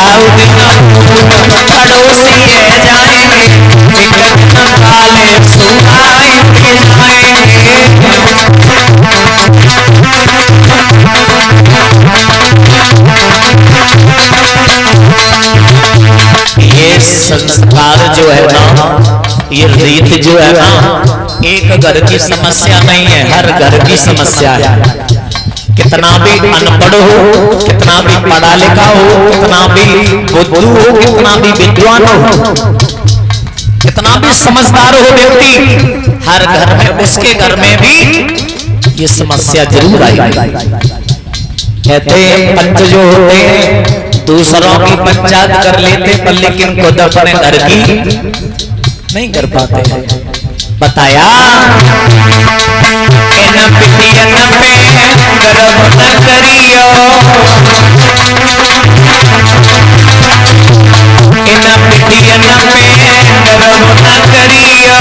काऊ दिन पड़ोसी जाएंगे काले सुनाए ये संस्कार जो है ना, ये रीत जो है ना, एक घर की समस्या नहीं है, हर घर की समस्या है। कितना भी अनपढ़ हो, कितना भी पढ़ा लिखा हो, कितना भी बुद्धू हो, कितना भी विद्वान हो, कितना भी समझदार हो व्यक्ति, हर घर में, उसके घर में भी ये समस्या जरूर आएगी। कहते हैं पंच जो होते हैं दूसरों की पंचायत कर लेते पर लेकिन खुद अपने घर की नहीं कर पाते। बताया इन पिटियन पे गर्व न करियो, इन पिटियन पे गर्व न करियो,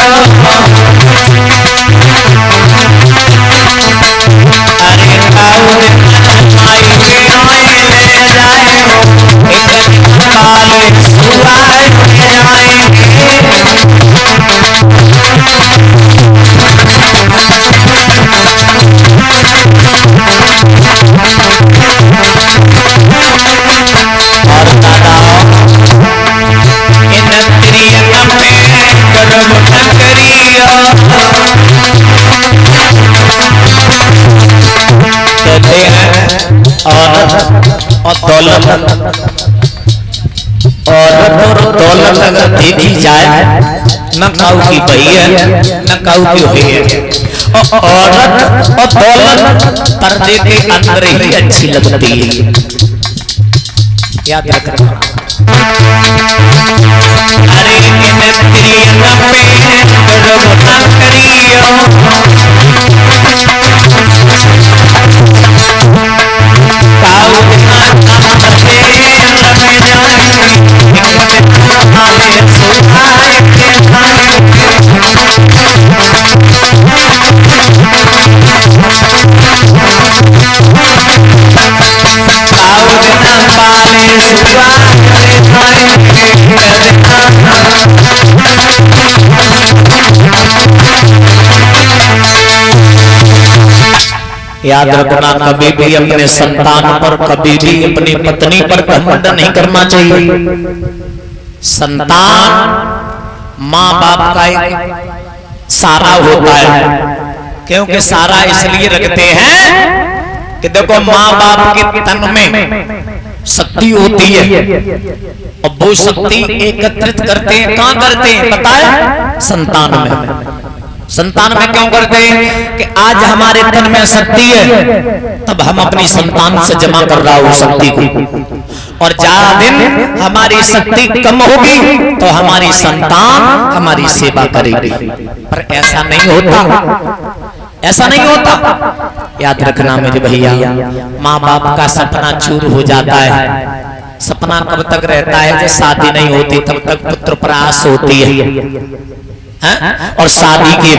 अरे काऊ माई के आए ले जाए काले सुआए जाएंगे। और दादा इन त्रियन में गर्व न करियो, कहते हैं औरत और दौलत, औरत और दौलत अगर देखी जाए न काऊ की बही है न काऊ की हुई है, और औरत और दौलत पर्दे के अंदर ही अच्छी लगती है। याद रखना। अरे इन त्रियन पे गर्व न करियो, काऊ बिना से रमे जाएंगे काले सुनाए काऊ बिना पाले सुनाए याद रखना, कभी भी अपने संतान पर, कभी भी अपनी पत्नी पर घमंड नहीं करना चाहिए। संतान माँ बाप का एक सारा होता है, क्योंकि सारा इसलिए रखते हैं कि देखो माँ बाप के तन में शक्ति होती है और वो शक्ति एकत्रित करते हैं, कहाँ करते हैं पता है? संतान में। संतान में क्यों करते हैं कि आज हमारे तन में शक्ति है, तब हम अपनी संतान से जमा कर रहा हूं शक्ति को, और ज्यादा दिन हमारी शक्ति कम होगी तो हमारी संतान हमारी सेवा करेगी। पर ऐसा नहीं होता, ऐसा नहीं होता। याद रखना मेरे भैया, माँ बाप का सपना चूर हो जाता है। सपना कब तक रहता है? जब शादी नहीं होती तब तक पुत्र प्रयास होती है, और शादी के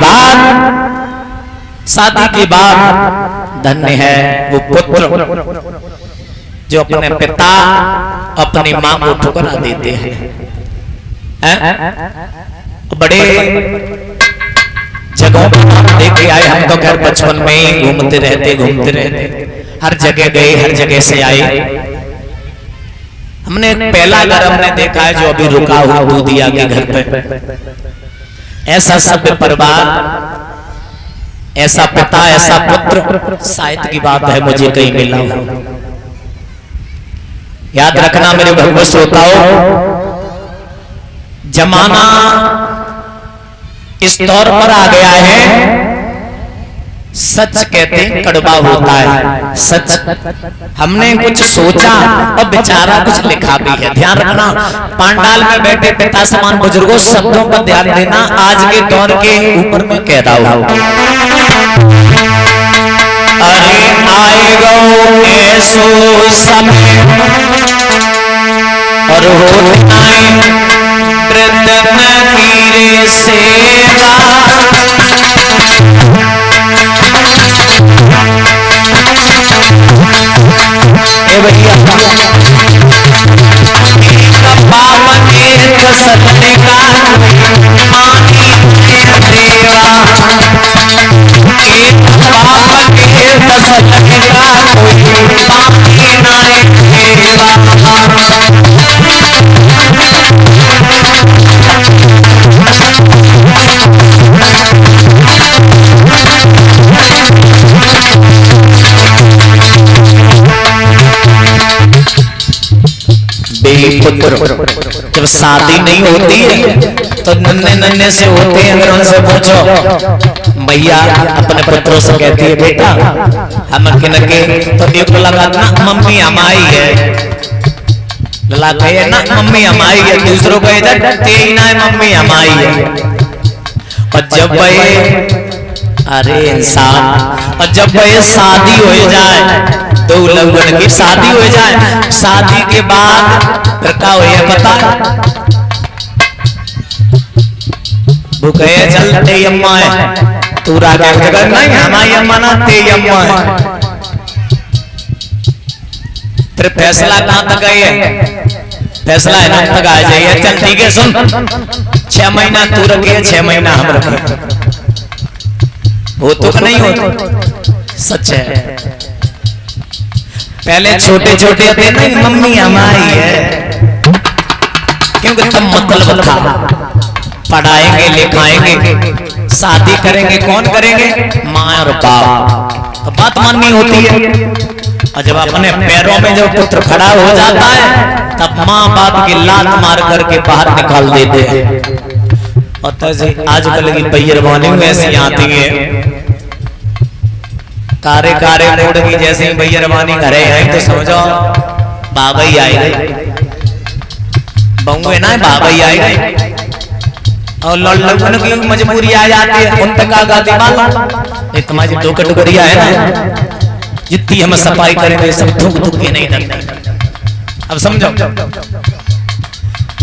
बाद धन्य है वो पुत्र जो अपने पिता अपनी मां को ठुकरा देते हैं। बड़े जगहों पर देखे आए हम तो, खैर बचपन में ही घूमते रहते हर जगह गए, हर जगह से आए। हमने पहला घर हमने देखा है जो अभी रुका हुआ दूधिया के घर पे। ऐसा सभ्य परिवार, ऐसा पिता, ऐसा पुत्र शायद की बात है मुझे कहीं मिला हो। याद रखना मेरे भगवत श्रोताओं, जमाना इस दौर पर आ गया है, सच कहते हैं कड़वा होता है। सच हमने कुछ सोचा और बेचारा कुछ लिखा भी है। ध्यान रखना, पांडाल में बैठे पिता समान बुजुर्गों, शब्दों पर ध्यान देना। आज के दौर के ऊपर में कह रहा हूं, अरे आएगा ऐसो समय और होता है वृद्ध कीरे सेवा, भैया बेपुत्र जब शादी नहीं होती है तो नन्हे नन्हे से होते हैं। अगर उनसे पूछो भैया अपने पुत्रों से कहती है बेटा हम के तो एक लगा ना मम्मी हमारी है, लला कहे ना मम्मी हमारी है, दूसरों को इधर तेरी ना मम्मी हमारी है। और जब अरे इंसान और जब शादी हो जाए दो लोगों की शादी हो जाए, शादी के बाद फिर क्या हो पता वो कहे चलते अम्मा है तू राजा जगह नहीं हमारी अम्मा ना ते अम्मा है। फिर फैसला कहां तक है? फैसला है ना तक आ जाइए। चल ठीक है सुन 6 महीना तू रखे 6 महीना हम रखे, वो तो नहीं होता सच है। पहले छोटे छोटे थे नहीं मम्मी हमारी है, क्योंकि तब मतलब था पढ़ाएंगे लिखाएंगे शादी करेंगे कौन करेंगे माँ और बाप, तो बात माननी होती है। और जब अपने पैरों में जब पुत्र खड़ा हो जाता है तब माँ बाप की लात मार करके बाहर निकाल देते हैं। और तैसे आजकल की बैरवानी ऐसी आती है कारे कारे मोड़ की जैसे ही बैरवानी घरे आई तो समझो बाबा ही आए गए, बंगुए ना बाबा ही आए गए। और लड़कों की मजबूरी आ जाती है उन तक आगा दीवाल तुम्हारी 2 कैटेगरियां है ना, जितनी हम सफाई करेंगे सब धुक धुक के नहीं लगते। अब समझो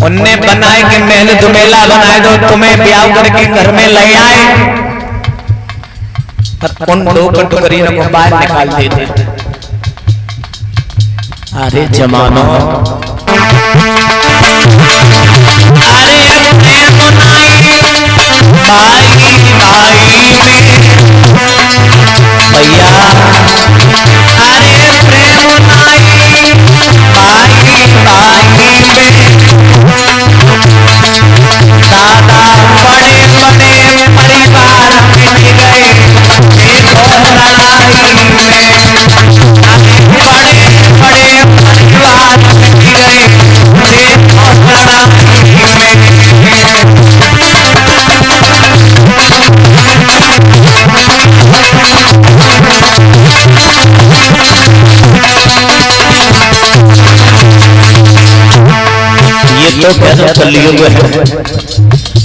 उनने बनाए कि महल दुमेला बनाए दो तुम्हें ब्याह करके घर में ले आए, उन 2 कैटेगरियों को बाहर निकाल देते। अरे जमानो अरे भाई भाई भैया अरे प्रेम नाई भाई भाई दादा बड़े बड़े परिवार मिल गए देखो लड़ाई में, बड़े बड़े परिवार मिल गए देखो लड़ाई में। ये तो कैसा कलयुग है।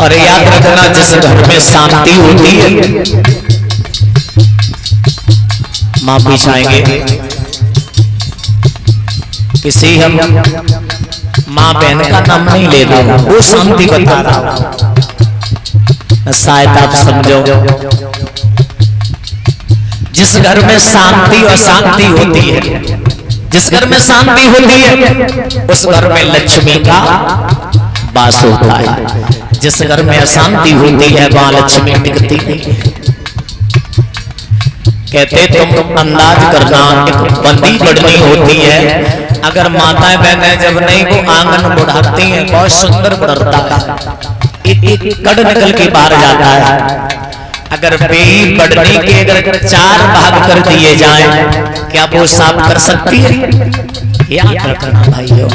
और याद रखना जिस घर में शांति होती है, माफी चाहेंगे किसी हम माँ बहन का नाम नहीं ले रहा हूं, वो शांति बता रहा हूं, शायद आप समझो। जिस घर में शांति और शांति होती है, जिस घर में शांति होती है उस घर में लक्ष्मी का वास होता है। जिस घर में अशांति होती है वहां लक्ष्मी टिकती नहीं। कहते तुम अंदाज करना एक बंदी बढ़नी होती है। अगर माताएं बहनें जब नहीं वो आंगन बढ़ाती हैं बहुत सुंदर बढ़ता है, एक कड़ निकल के बाहर जाता है। अगर बेई बढ़ने के अगर 4 भाग कर दिए जाएं क्या वो साफ कर सकती है? याद रखना भाइयों।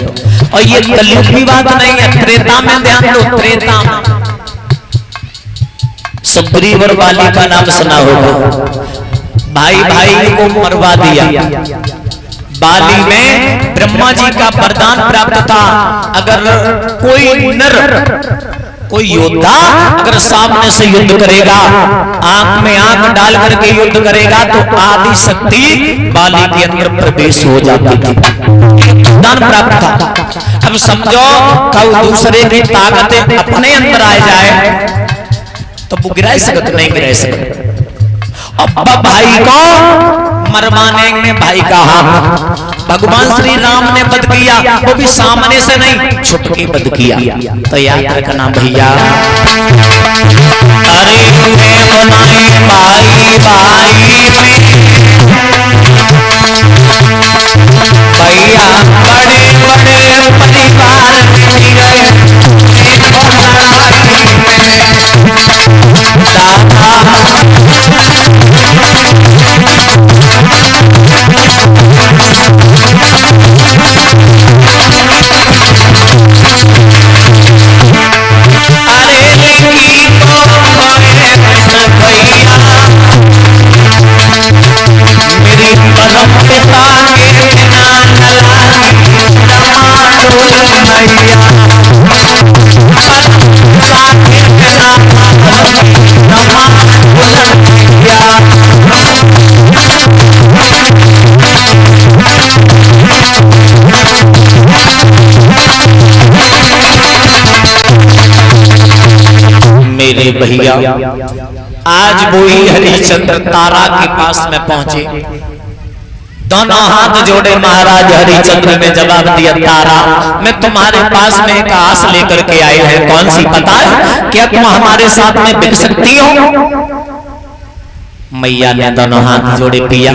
और ये कलयुग की बात नहीं है, त्रेता में ध्यान दो। त्रेता में सुग्रीव और बाली का नाम सुना होगा, भाई भाई को मरवा दिया। बाली में ब्रह्मा जी का वरदान प्राप्त था, अगर कोई नर कोई योद्धा अगर सामने से युद्ध करेगा, आंख में आंख डाल करके युद्ध करेगा तो आदि शक्ति बाली के अंदर प्रवेश हो जाती थी, दान प्राप्त था। अब समझो कल दूसरे की ताकतें अपने अंदर आ जाए तो वो गिरा सकते नहीं गिरा सकते। अब भाई को मरवाने में भाई का हाथ, भगवान श्री राम ने वध किया, वो भी सामने से नहीं छुप के वध किया। तो याद रखना भैया, अरे भाई भाई भैया बड़े बड़े परिवार मिल गए देखो लड़ाई में। दादा मेरे भैया आज वही हरिश्चंद्र तारा के पास में पहुंचे, दोनों हाथ जोड़े महाराज हरिश्चंद्र ने जवाब दिया, तारा मैं तुम्हारे पास में एक आस लेकर के आए हैं, कौन सी पता है? क्या तुम हमारे साथ में बिक सकती हो? मैया ने दोनों हाथ जोड़े, पिया